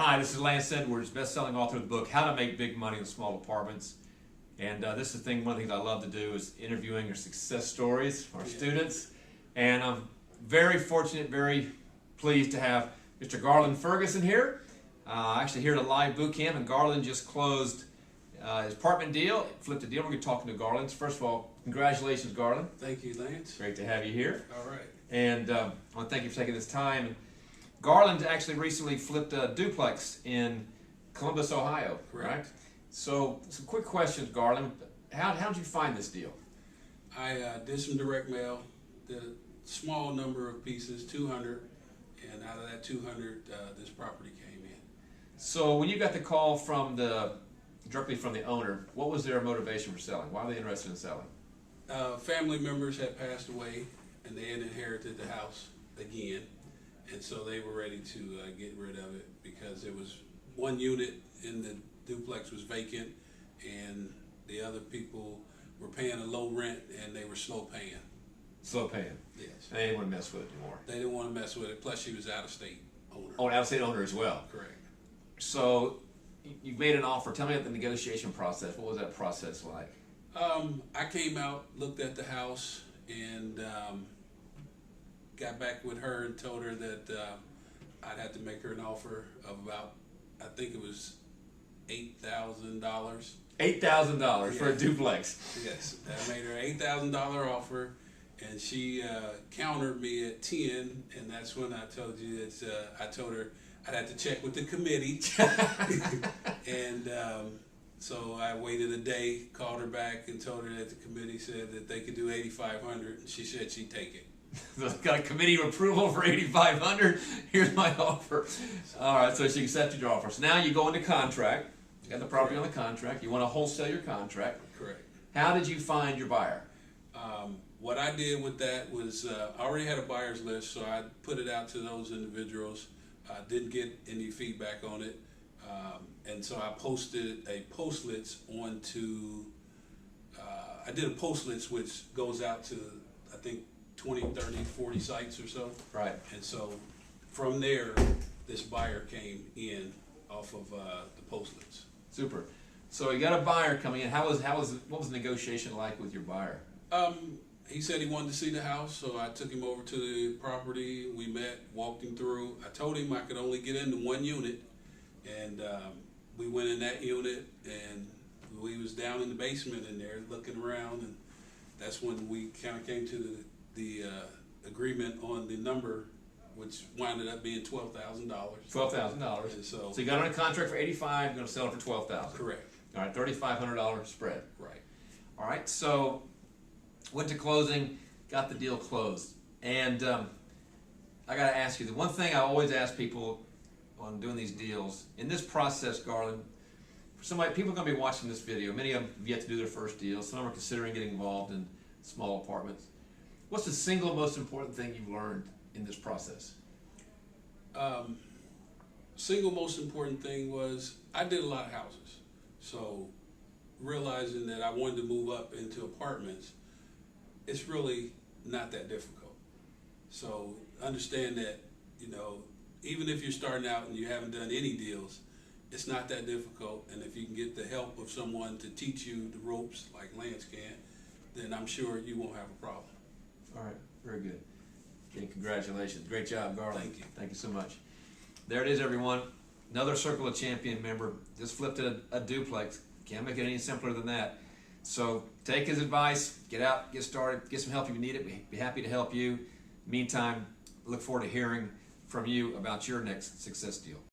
Hi, this is Lance Edwards, best-selling author of the book How to Make Big Money in Small Apartments. And this is one of the things I love to do is interviewing your success stories, our students. And I'm very fortunate, very pleased to have Mr. Garland Ferguson here. Actually here at a live boot camp, and Garland just closed his apartment deal, flipped a deal. We're going to be talking to Garland. First of all, congratulations, Garland. Thank you, Lance. Great to have you here. All right. And I want to thank you for taking this time. Garland actually recently flipped a duplex in Columbus, Ohio, right? So, some quick questions, Garland. How did you find this deal? I did some direct mail, did a small number of pieces, 200, and out of that 200, this property came in. So, when you got the call from directly from the owner, what was their motivation for selling? Why were they interested in selling? Family members had passed away, and they had inherited the house again. And so they were ready to get rid of it because there was one unit in the duplex was vacant, and the other people were paying a low rent, and they were slow paying. Slow paying? Yes. They didn't want to mess with it anymore. They didn't want to mess with it. Plus, she was out-of-state owner. Oh, an out-of-state owner as well. Correct. So you made an offer. Tell me about the negotiation process. What was that process like? I came out, looked at the house, and got back with her and told her that I'd have to make her an offer of about, I think it was $8,000. $8,000 for a duplex. Yes, I made her an $8,000 offer, and she countered me at 10, and that's when I told you that I told her I'd have to check with the committee, and so I waited a day, called her back, and told her that the committee said that they could do $8,500, and she said she'd take it. So got a committee approval for $8,500. Here's my offer. All right, so she accepted your offer. So now you go into contract. You got the property on the contract. You want to wholesale your contract. Correct. How did you find your buyer? What I did with that was I already had a buyer's list, so I put it out to those individuals. I didn't get any feedback on it, and so I posted a postlets onto. I did a postlets which goes out to, I think, 20, 30, 40 sites or so. Right. And so from there, this buyer came in off of the postlets. Super. So you got a buyer coming in. What was the negotiation like with your buyer? He said he wanted to see the house, so I took him over to the property. We met, walked him through. I told him I could only get into one unit, and we went in that unit, and we was down in the basement in there looking around, and that's when we kind of came to the agreement on the number, which winded up being $12,000. $12,000. So you got on a contract for $85,000. You're going to sell it for $12,000. Correct. All right, $3,500 spread. Right. All right. So went to closing, got the deal closed, and I got to ask you the one thing I always ask people on doing these deals in this process, Garland. For somebody, people are going to be watching this video. Many of them have yet to do their first deal. Some are considering getting involved in small apartments. What's the single most important thing you've learned in this process? Single most important thing was I did a lot of houses. So realizing that I wanted to move up into apartments, it's really not that difficult. So understand that, even if you're starting out and you haven't done any deals, it's not that difficult. And if you can get the help of someone to teach you the ropes like Lance can, then I'm sure you won't have a problem. All right, very good. Okay, congratulations. Great job, Garland. Thank you. Thank you so much. There it is, everyone. Another Circle of Champion member just flipped a duplex. Can't make it any simpler than that. So take his advice, get out, get started, get some help if you need it. We'd be happy to help you. Meantime, look forward to hearing from you about your next success deal.